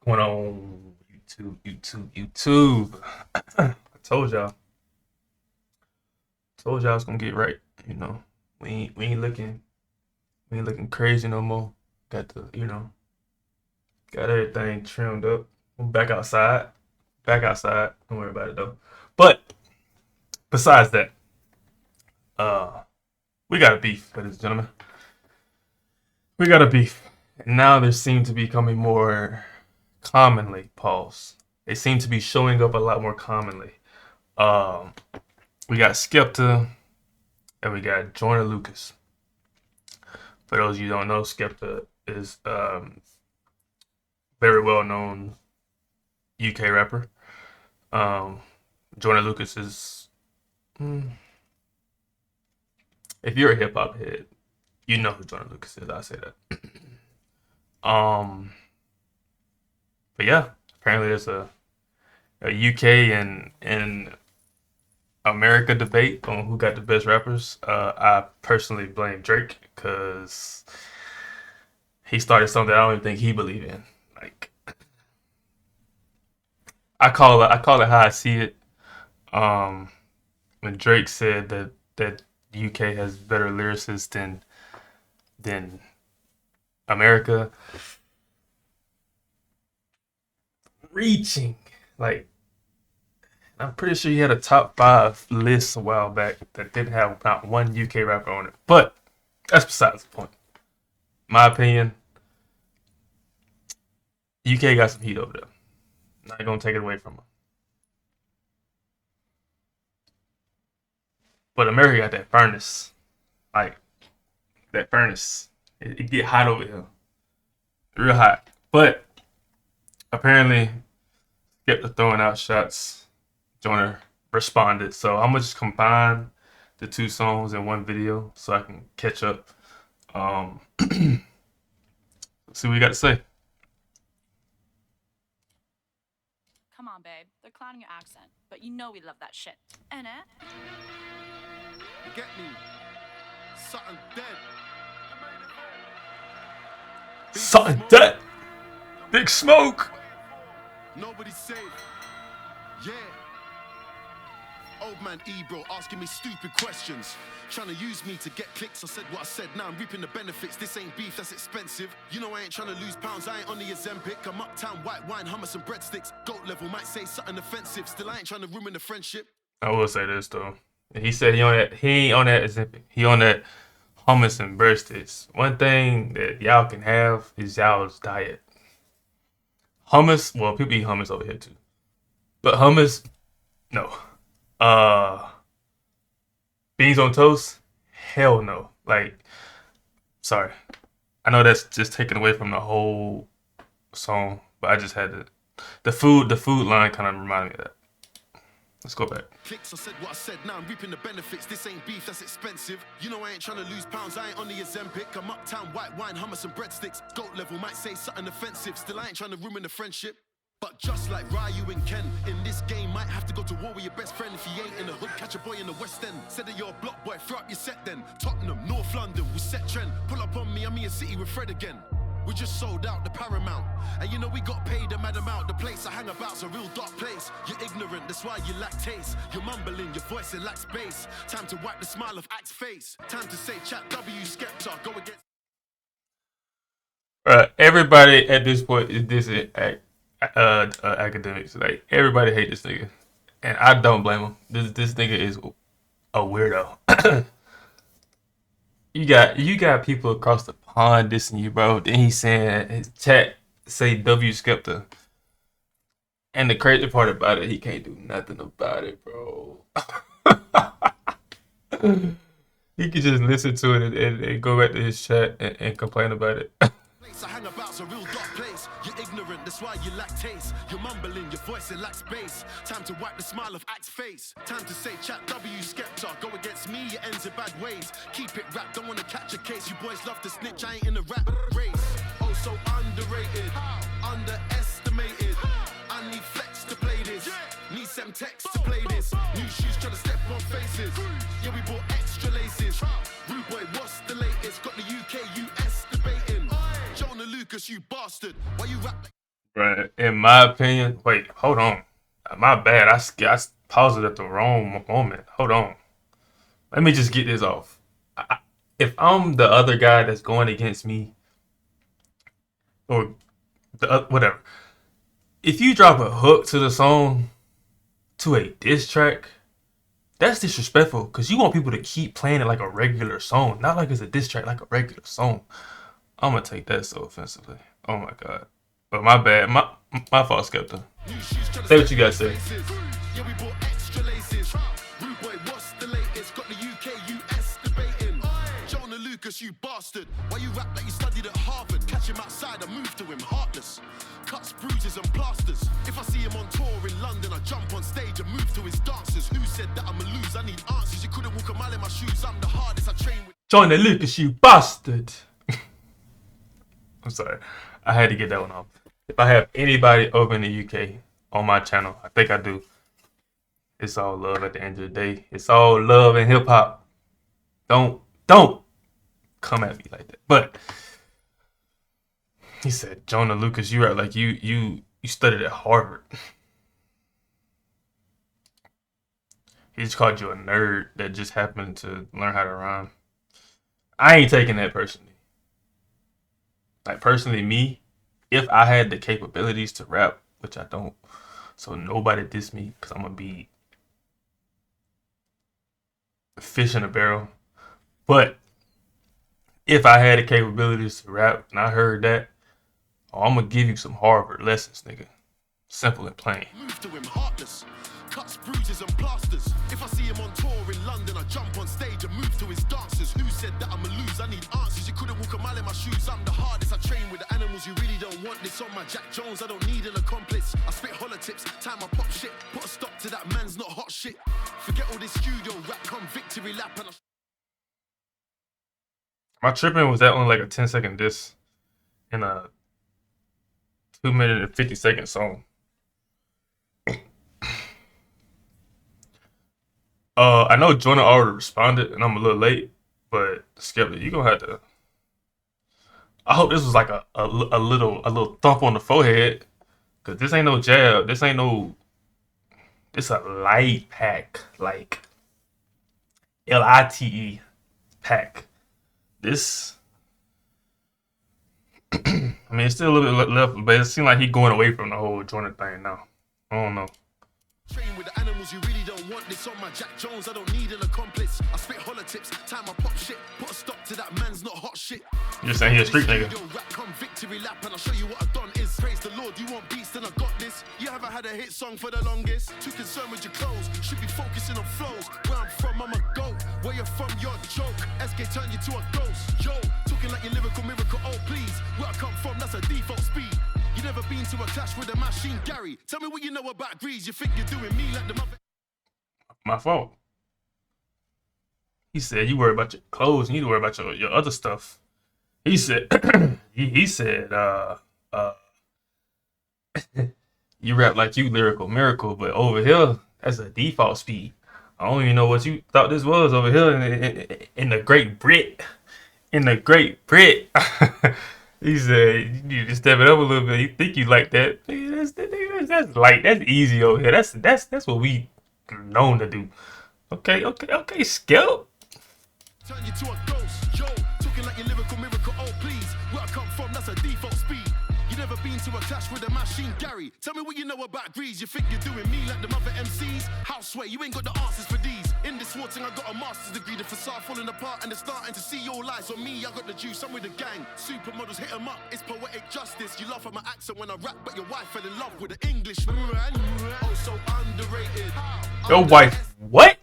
Going on YouTube. I told y'all it's gonna get right. You know, we ain't looking crazy no more. Got the, got everything trimmed up. I'm back outside. Don't worry about it though. But besides that, uh, we got a beef, ladies and gentlemen. We got a beef. And now they seem to be coming more commonly. Pause. They seem to be showing up a lot more commonly. Um, we got Skepta and we got Joyner Lucas. For those of you who don't know, Skepta is very well known UK rapper. Um, Joyner Lucas is, mm, if you're a hip hop head, you know who Joyner Lucas is. I say that. Um, but yeah, apparently there's a UK and America debate on who got the best rappers. I personally blame Drake because he started something I don't even think he believed in. Like I call it how I see it. Um, when Drake said that UK has better lyricists than America, reaching like I'm pretty sure he had a top five list a while back that didn't have not one UK rapper on it. But that's besides the point. My opinion, UK got some heat over there. Not gonna take it away from them. But America got that furnace. Like that furnace. It get hot over here. Real hot. But apparently kept the throwing out shots. Joyner responded. So I'm gonna just combine the two songs in one video so I can catch up. See what you got to say. Come on, babe. They're clowning your accent, but you know we love that shit. And it? You get me? Something dead. Something dead. Big smoke. Nobody's safe. Yeah. Old man Ebro asking me stupid questions. Trying to use me to get clicks. I said what I said, now I'm reaping the benefits. This ain't beef, that's expensive. You know I ain't trying to lose pounds, I ain't on the Ozempic. I'm uptown, white wine, hummus and breadsticks. Goat level, might say something offensive. Still I ain't trying to ruin the friendship. I will say this though. He said he ain't on that Ozempic. He on that hummus and breadsticks. One thing that y'all can have is y'all's diet. Hummus, well, people eat hummus over here too. But hummus, no. Beans on toast? Hell no. Like, sorry. I know that's just taken away from the whole song, but I just had to. The food line kind of reminded me of that. Let's go back. Clicks, I said what I said, now I'm reaping the benefits. This ain't beef, that's expensive. You know I ain't trying to lose pounds, I ain't on the Ozempic. I'm uptown, white wine, hummus and breadsticks. Goat level, might say something offensive. Still I ain't trying to ruin the friendship. But just like Ryu and Ken, in this game might have to go to war with your best friend. If he ain't in the hood, catch a boy in the West End. Said that you're a block boy, throw up your set then. Tottenham, North London, we set trend. Pull up on me, I'm in a city with Fred again. We just sold out the Paramount. And you know we got paid a mad amount. The place I hang about's a real dark place. You're ignorant, that's why you lack taste. You're mumbling, your voice it lacks bass. Time to wipe the smile off Act's face. Time to say chat W Skepta, go against. Everybody at this point is dissing academics. Like everybody hate this nigga, and I don't blame him. This nigga is a weirdo. You got people across the pond dissing you, bro. Then he's saying his chat say W Skepta, and the crazy part about it, he can't do nothing about it, bro. He could just listen to it and go back to his chat and complain about it. I hang about's a real dark place. You're ignorant, that's why you lack taste. You're mumbling, your voice it lacks bass. Time to wipe the smile off Act's face. Time to say chat W Skepta, go against me, your ends in bad ways. Keep it rap, don't wanna catch a case. You boys love to snitch, I ain't in a rap race. Oh, so underrated, underestimated. I need flex to play this. Need some text to play this. New shoes trying to step on faces. Yeah, we bought extra laces. Rude boy, what's the latest? Got the UK, US debating. Joyner Lucas, you bastard. Why you rap like Right. In my opinion, wait, hold on. My bad. I paused it at the wrong moment. Hold on. Let me just get this off. I, if I'm the other guy that's going against me, or whatever, if you drop a hook to the song to a diss track, that's disrespectful because you want people to keep playing it like a regular song, not like it's a diss track, like a regular song. I'm gonna take that so offensively. Oh my god. But my bad. My fault, Skepta. Say what you guys say. Yeah, we bought extra laces. Rude boy, what's the latest? Got the UK, US debating. Joyner Lucas, you bastard. Why you rap like you studied at Harvard? Catch him outside, I move to him, heartless. Cuts, bruises, and plasters. If I see him on tour in London, I jump on stage and move to his dancers. Who said that I'm a lose? I need answers. You couldn't walk a mile in my shoes. I'm the hardest. I train with. Joyner Lucas, you bastard. I'm sorry. I had to get that one off. If I have anybody over in the UK on my channel, I think I do. It's all love at the end of the day. It's all love and hip hop. Don't come at me like that. But he said, Joyner Lucas, you are like you studied at Harvard. He just called you a nerd that just happened to learn how to rhyme. I ain't taking that personally. Like personally, me, if I had the capabilities to rap, which I don't, so nobody diss me because I'm gonna be fish in a barrel. But if I had the capabilities to rap and I heard that, oh, I'm gonna give you some Harvard lessons, nigga. Simple and plain. Move to him, heartless. Cuts, bruises, and plasters. If I see him on tour in London, I jump on stage and move to his dancers. Who said that I'm a lose? I need answers. You couldn't walk a mile in my shoes. I'm the hardest. I train with the animals. You really don't want this on my Jack Jones. I don't need an accomplice. I spit holler tips, time I pop shit. Put a stop to that man's not hot shit. Forget all this studio rap, come victory lap and I. My tripping was that only like a 10-second diss in a 2 minute and 50-second song. I know Joyner already responded, and I'm a little late, but Skepta, you gonna have to. I hope this was like a little thump on the forehead, cause this ain't no jab. This ain't no. This a light pack, like LITE pack. This. I mean, it's still a little bit left, but it seems like he's going away from the whole Joyner thing now. I don't know. Train with the animals, you really don't want this on my Jack Jones. I don't need an accomplice. I spit holler tips, time I pop shit. Put a stop to that man's not hot shit. You're saying he a street nigga. Rap come victory lap and I'll show you what I've done is. Praise the Lord, you want beats, then I got this. You haven't had a hit song for the longest. Too concerned with your clothes, should be focusing on flows. Where I'm from, I'm a goat. Where you're from, you're a joke. SK turn you to a ghost. Yo, talking like your lyrical miracle, oh please. Where I come from, that's a default speed. You never been to a clash with a machine, Gary. Tell me what you know about grease. You think you're doing me like the mother. My fault. He said you worry about your clothes, you need to worry about your other stuff. He said he said you rap like you lyrical miracle, but over here that's a default speed. I don't even know what you thought this was over here in the Great Brit. In the Great Brit. He said, you need to step it up a little bit. You think you like that? That's light. That's easy over here. That's what we known to do. Okay, Skip. Turn you to a ghost, yo. Talking like your lyrical miracle, oh please. Where I come from, that's a default speed. You never been to a clash with a machine, Gary. Tell me what you know about grease. You think you're doing me like the mother MCs? Houseway, you ain't got the answers for these. In this war thing, I got a master's degree. The facade falling apart and they're starting to see all lies on me. I got the juice, I'm with the gang. Supermodels hit 'em up, it's poetic justice. You laugh at my accent when I rap, but your wife fell in love with the English. Oh, so underrated. Your wife, what?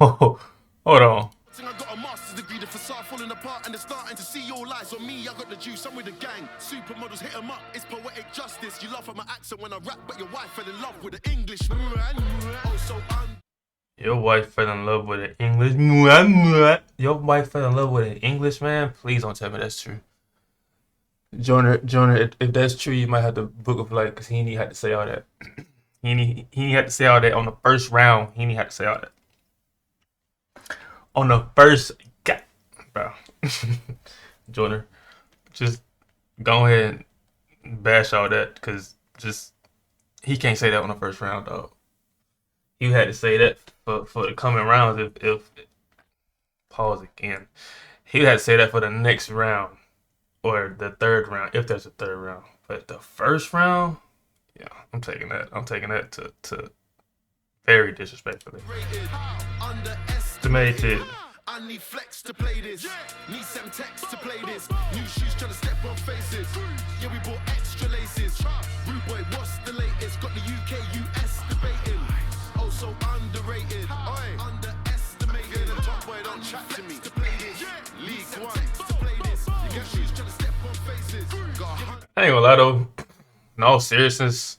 Oh, hold on. I got a master's degree, the facade falling apart and they're starting to see all lies on me. I got the juice, I'm with the gang. Supermodels hit 'em up, it's poetic justice. You laugh at my accent when I rap, but your wife fell in love with the English. Oh, so Your wife fell in love with an English. Your wife fell in love with an Englishman? Please don't tell me that's true. Joyner, if that's true, you might have to book a flight because he ain't had to say all that. He had to say all that on the first round. He ain't had to say all that. On the first, bro. Joyner, just go ahead bash all that because just he can't say that on the first round, dog. You had to say that for the coming rounds. If pause again, he had to say that for the next round or the third round if there's a third round. But the first round, yeah, I'm taking that. I'm taking that to very disrespectfully. Underestimated. I need flex to play this. Need some text to play this. New shoes trying to step on faces. Yeah, we bought extra laces. Rude boy, what's the latest? Got the UK, US debating. Oh, so underrated. Underestimated. The top boy don't chat to me. To play this. League One to play this. You got shoes trying to step on faces. I ain't gonna lie though. In all seriousness,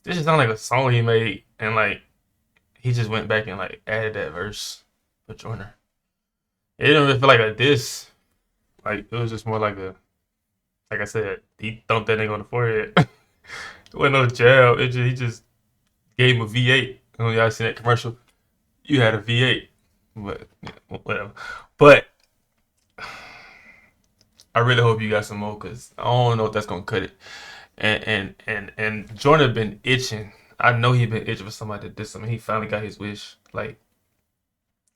this just sound like a song he made, and like he just went back and like added that verse for Joyner. It didn't really feel like a diss. Like it was just more like a, like I said, he thumped that nigga on the forehead. It wasn't no jab. He just gave him a V8. You know, y'all seen that commercial? You had a V8, but yeah, whatever. But I really hope you got some more because I don't know if that's gonna cut it. And Joyner been itching. I know he been itching for somebody to diss him. He finally got his wish. Like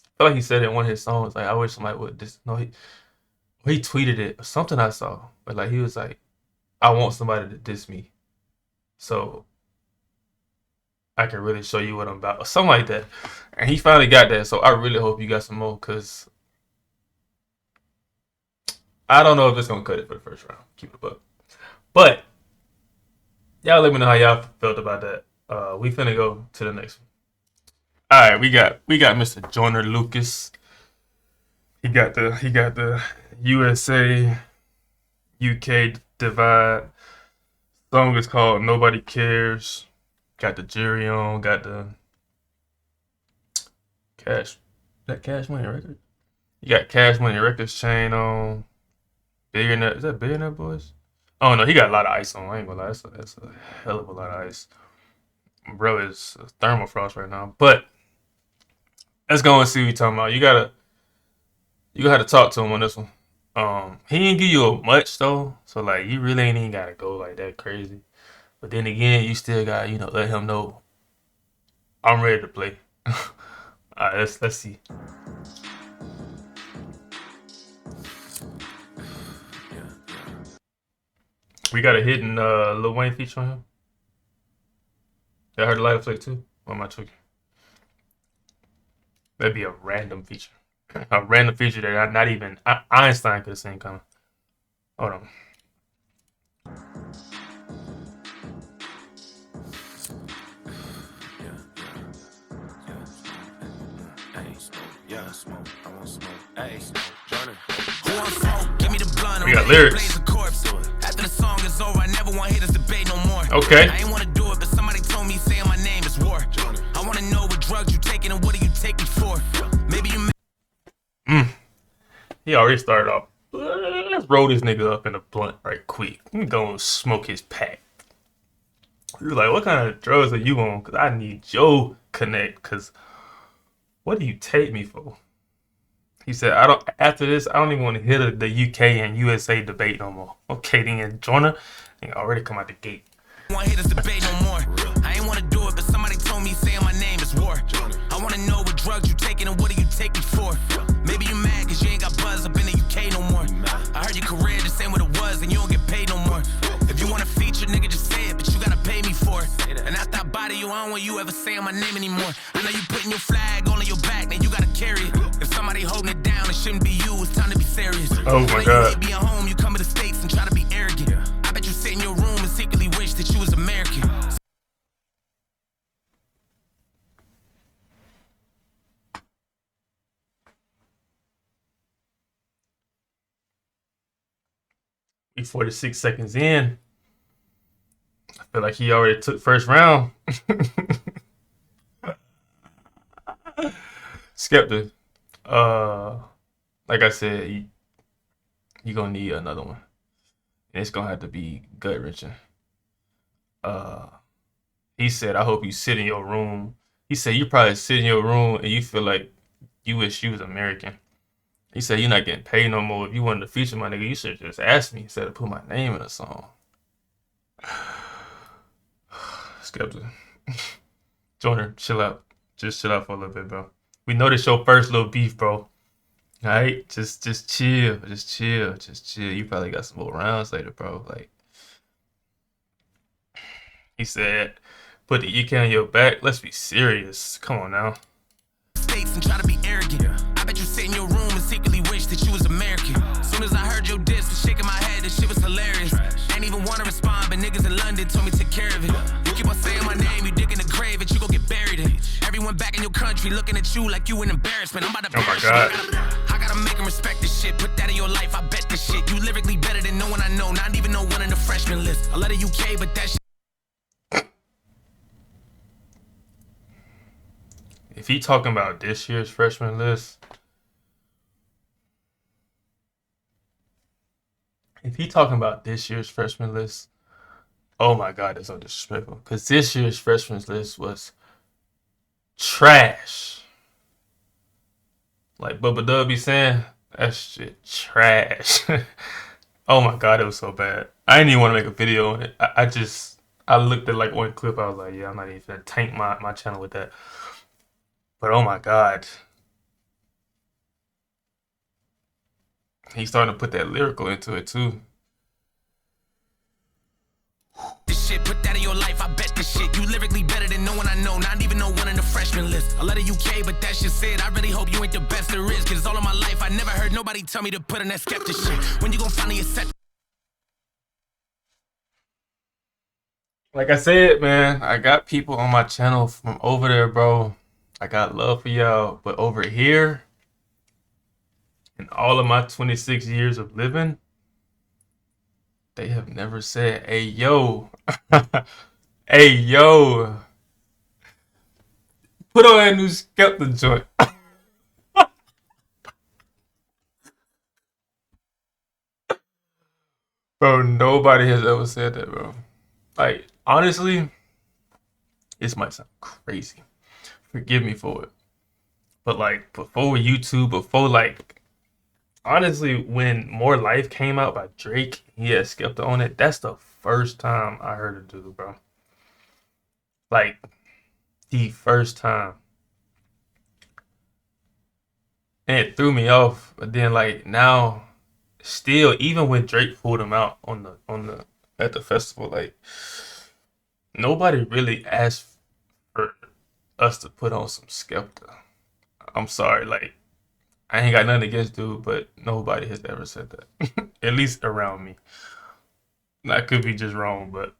I feel like he said it in one of his songs. Like I wish somebody would diss. No, he tweeted it or something I saw. But like he was like, I want somebody to diss me, so I can really show you what I'm about or something like that. And he finally got that. So I really hope you got some more because I don't know if it's gonna cut it for the first round. Keep it up. But y'all let me know how y'all felt about that. We finna go to the next one. All right, we got Mr. Joyner Lucas. He got the USA UK divide. Song is called Nobody Cares. Got the jury on. Got the Cash. That Cash Money record. You got Cash Money Records chain on. Billionaire. Is that Billionaire Boys? Oh no, he got a lot of ice on. I ain't gonna lie, that's a hell of a lot of ice. Bro is thermal frost right now. But let's go and see what you're talking about. You gotta talk to him on this one. He didn't give you much though, so like you really ain't even gotta go like that crazy. But then again, you still gotta let him know I'm ready to play. All right, let's see. We got a hidden Lil Wayne feature on him. I heard the lighter flick too. What am I tweaking? That'd be a random feature. A random feature that not even Einstein could have seen coming. Hold on. We got lyrics. After the song is over, I never want haters debate no more. Okay. I ain't wanna do it, but somebody told me saying my name is war. I wanna know what drugs you taking and what do you take me for? Maybe you. He already started off. Let's roll this nigga up in a blunt right quick. I'm gonna smoke his pack. He was like, what kind of drugs are you on? Because I need your connect. Because what do you take me for? He said, after this, I don't even want to hear the UK and USA debate no more. Okay, then Joyner, he already come out the gate. Want haters debate no more. I ain't wanna do it, but somebody told me saying my name is war. I wanna know what drugs you taking and what do you take me for? Maybe you mad cause you ain't got buzz up in the UK no more. I heard your career just ain't what it was and you don't get paid no more. If you want a feature, nigga, just say it, but you gotta pay me for it. And after I body you, I don't want you ever saying my name anymore. I know you putting your flag on your back, now you gotta carry it. If somebody holding it down, it shouldn't be you, it's time to be serious. Oh my God. You be at home, you come to the States and try to be arrogant. I bet you sit in your room and secretly wish that you was American. We 46 seconds in. I feel like he already took first round. Skepta. Like I said, you're gonna need another one. And it's gonna have to be gut wrenching. He said, I hope you sit in your room. He said you probably sit in your room and you feel like you wish you was American. He said you're not getting paid no more. If you wanted to feature my nigga, you should just ask me instead of put my name in a song. Skepta. Joyner, chill out. Just chill out for a little bit, bro. We know this your first little beef, bro. Alright? Just chill. Just chill. Just chill. You probably got some more rounds later, bro. Like, he said, put the UK on your back. Let's be serious. Come on now. States and try to be arrogant. I bet you sit in your room and secretly wish that you was American. Soon as I heard your diss, was shaking my head. This shit was hilarious. Ain't even wanna respond, but niggas in London told me to take care of it. You keep on saying my name, you dig in the grave, and you gon' get buried in. Everyone back in your country looking at you like you an embarrassment. I'm about to. Oh my God. I gotta make them respect this shit. Put that in your life. I bet this shit. You lyrically better than no one I know. Not even no one in the freshman list. I love the UK, but that shit. If he talking about this year's freshman list, oh my God, that's so disrespectful. Because this year's freshman list was trash. Like Bubba Dub be saying, that shit trash. Oh my God, it was so bad. I didn't even want to make a video on it. I looked at like one clip. I was like, yeah, I'm not even gonna tank my channel with that. But oh my God. He's starting to put that lyrical into it too. This shit, put that in your life. I bet this shit. You lyrically better than no one I know. Not even no one in the freshman list. I love the UK, but that shit said. I really hope you ain't the best there is. Cause all of my life, I never heard nobody tell me to put in that Skepta shit. When you gon' finally accept? Like I said, man, I got people on my channel from over there, bro. I got love for y'all. But over here, in all of my 26 years of living, they have never said, hey, yo. Hey, yo. Put on that new Skepta joint. Bro, nobody has ever said that, bro. Like, honestly, this might sound crazy. Forgive me for it. But like, before YouTube, honestly, when More Life came out by Drake, he had Skepta on it. That's the first time I heard it, dude, bro. Like, the first time. And it threw me off. But then, like, now, still, even when Drake pulled him out at the festival, like, nobody really asked for us to put on some Skepta. I'm sorry, like, I ain't got nothing against dude, but nobody has ever said that. At least around me. I could be just wrong, but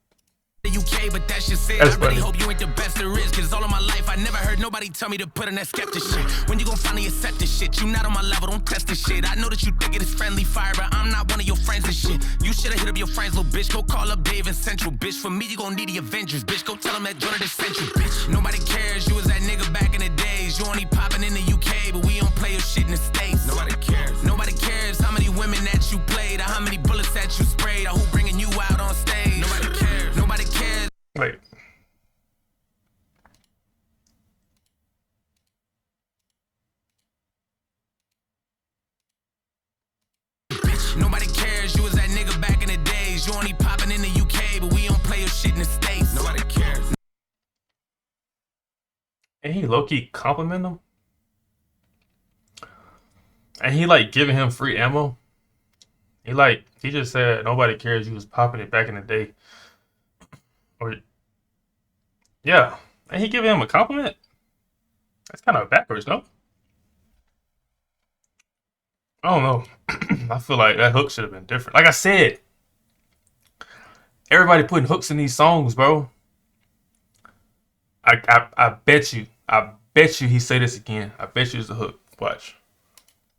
The UK, but that shit said. That's I really funny. hope you ain't the best there is. Cause all of my life, I never heard nobody tell me to put in that Skepta shit. When you gon' finally accept this shit? You not on my level, don't test this shit. I know that you think it is friendly fire, but I'm not one of your friends and shit. You should've hit up your friends, little bitch. Go call up Dave and Central, bitch. For me, you gon' need the Avengers, bitch. Go tell them that Joyner is central, bitch. Nobody cares, you was that nigga back in the days. You only popping in the UK, but we don't play your shit in the States. Nobody cares. Nobody cares how many women that you played, or how many bullets that you sprayed, or who bringing you out on stage. Nobody cares. Nobody cares. wait. Nobody cares, you was that nigga back in the days. You only popping in the UK, but we don't play your shit in the States. Nobody cares. And he low-key compliment him. And he like giving him free ammo. He just said nobody cares you was popping it back in the day. Or yeah. And he giving him a compliment? That's kind of backwards, no? I don't know. I feel like that hook should have been different. Like I said, everybody putting hooks in these songs, bro. I bet you he say this again. I bet you it's a hook. Watch.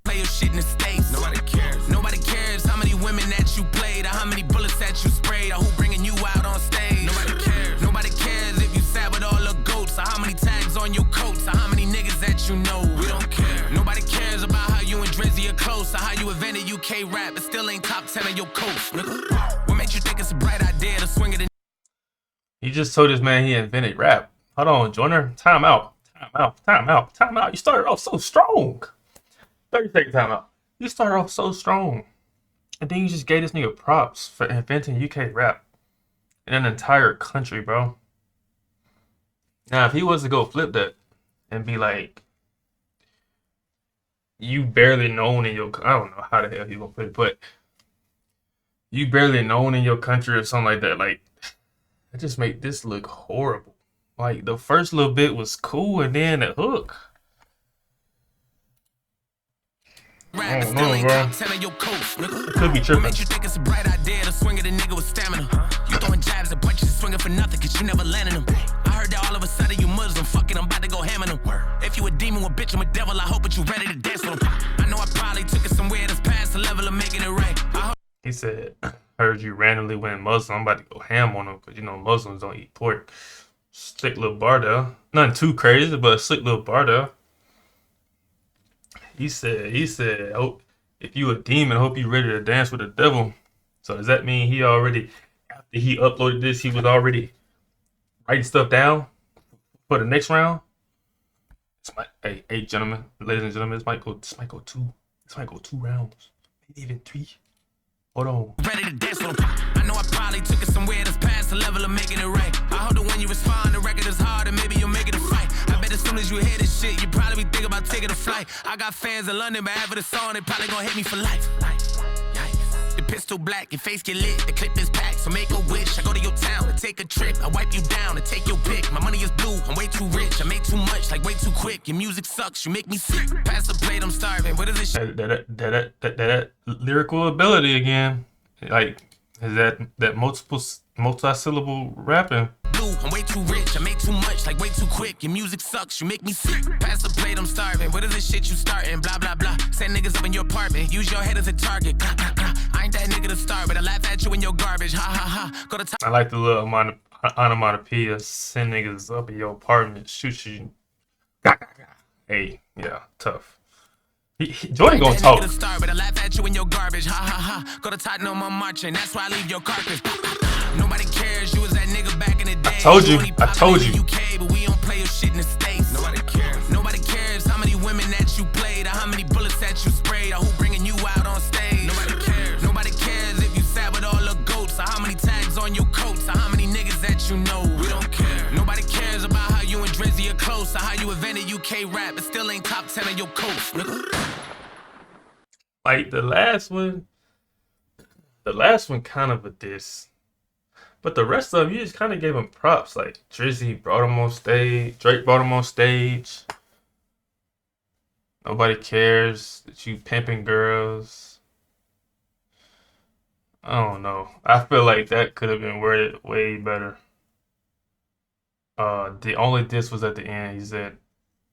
Play your shit in the States. Nobody cares. Nobody cares how many women that you played, or how many bullets that you sprayed, or who bringing you out on stage. Nobody cares. Nobody cares if you sat with all the goats, or how many tags on your coats, or how many niggas that you know. We don't care. Nobody cares about how you and Drizzy are close, or how you invented UK rap, but still ain't top 10 on your coast. What made you think it's a bright idea to swing it in? He just told this man he invented rap. Hold on, Joyner. Time out. You started off so strong. 30-second timeout. You started off so strong. And then you just gave this nigga props for inventing UK rap in an entire country, bro. Now, if he was to go flip that and be like, you barely known in your, I don't know how the hell he gonna put it, but you barely known in your country or something like that, like, that just make this look horrible. Like, the first little bit was cool, and then the hook. I don't know, bro. It could be tripping. Makes you think it's a bright idea to swing at a nigga with stamina. You throwing jabs and punches, swinging for nothing, cause you never landed them. I heard that all of a sudden you Muslim, fucking, I'm about to go ham on them. If you a demon, well, bitch, I'm a devil, I hope that you ready to dance with them. I know I probably took it somewhere that's past the level of making it right. He said, heard you randomly went Muslim, I'm about to go ham on them, cause you know Muslims don't eat pork. Slick little bar there. Nothing too crazy, but a slick little bar there. He said, hope if you a demon, hope you ready to dance with the devil. So does that mean he already, after he uploaded this, he was already writing stuff down for the next round? Hey, gentlemen, ladies and gentlemen, this might go two rounds, maybe even 3. Hold on. Ready to dance with them. I know I probably took it somewhere that's past the level of making it right. I hope that when you respond, the record is hard and maybe you'll make it a fight. I bet as soon as you hear this shit, you probably be thinking about taking a flight. I got fans in London, but after the song, they probably gonna hit me for life. Yikes. The pistol black, your face get lit, the clip is packed, so make a wish. I go to your town and take a trip. I wipe you down and take your pick. My money is blue, I'm way too rich. I make too much, like way too quick. Your music sucks, you make me sick. Pass the plate, I'm starving. What is this shit? That lyrical ability again. Like, is that multi-syllable rapping? I'm way too rich, I make too much, like way too quick. Your music sucks, you make me sick. Pass the plate, I'm starving. What is this shit you starting? Blah, blah, blah. Send niggas up in your apartment. Use your head as a target. Blah, blah, blah. I ain't that nigga to start, but I laugh at you in your garbage. Ha, ha, ha. Go to top. I like the little onomatopoeia. Send niggas up in your apartment. Shoot you. Hey, yeah, tough. Joyner gonna talk. Start, but I laugh at you in your garbage. Ha, ha, ha. Go to Tottenham, I'm marching. That's why I leave your carcass. Nobody cares. You was that nigga back in the day. I told you. UK, but we don't play your shit in the States. Nobody cares. Nobody cares how many women that you played, or how many bullets that you sprayed, or who bringing you out on stage. Nobody cares. Nobody cares if you sat with all the goats, or how many tags on your coats, or how many niggas that you know. We don't care. Nobody cares about how you and Drizzy are close, or how you invented UK rap, but still ain't top 10 on your coast. Like the last one kind of a diss. But the rest of them, you just kind of gave him props. Like, Drizzy brought him on stage. Drake brought him on stage. Nobody cares that you pimping girls. I don't know. I feel like that could have been worded way better. The only diss was at the end. He said,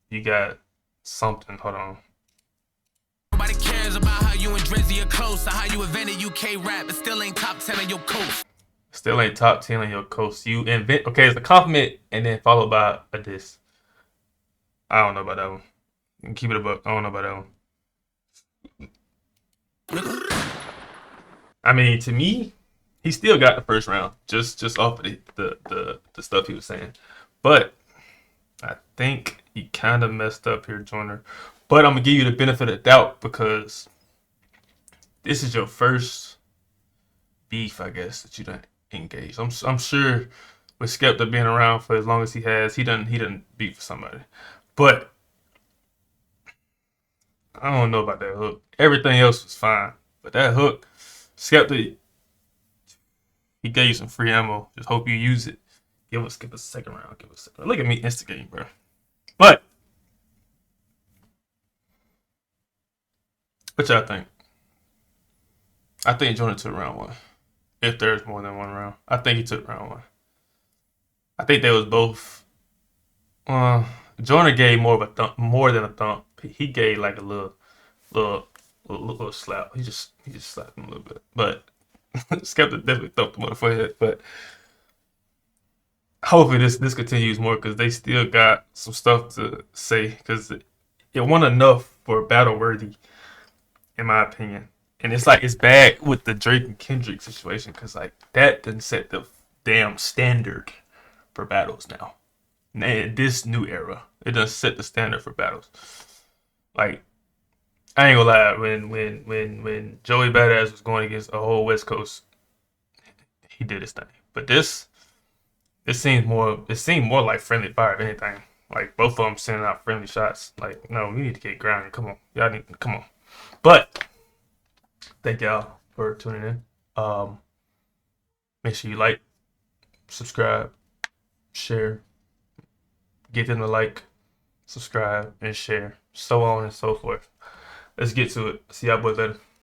you got something. Hold on. Nobody cares about how you and Drizzy are close, or how you invented UK rap, but still ain't top 10 on your coast. Still ain't top 10 on your coast. You invent. Okay, it's a compliment and then followed by a diss. I don't know about that one. You can keep it a buck. I don't know about that one. I mean, to me, he still got the first round just off of the stuff he was saying. But I think he kind of messed up here, Joyner. But I'm gonna give you the benefit of the doubt because this is your first beef, I guess, that you done engaged. I'm sure with Skepta being around for as long as he has, he done beef with somebody. But I don't know about that hook. Everything else was fine, but that hook, Skepta, he gave you some free ammo. Just hope you use it. Give us a second round. Look at me instigating, bro. But what y'all think? I think Joyner took round 1. If there's more than one round. I think he took round 1. I think they was both. Joyner gave more than a thump. He gave like a little slap. He just slapped him a little bit. But Skepta definitely thumped him on the forehead. But hopefully this continues more because they still got some stuff to say because it wasn't enough for battle worthy, in my opinion. And it's like, it's bad with the Drake and Kendrick situation because, like, that didn't set the damn standard for battles now. And this new era, it doesn't set the standard for battles. Like, I ain't gonna lie, when Joey Badass was going against a whole West Coast, he did his thing. But this It seemed more like friendly fire if anything. Like both of them sending out friendly shots. Like, no, we need to get grounded. Come on. Y'all need come on. But thank y'all for tuning in. Make sure you like, subscribe, share, get them to like, subscribe, and share. So on and so forth. Let's get to it. See y'all boys later.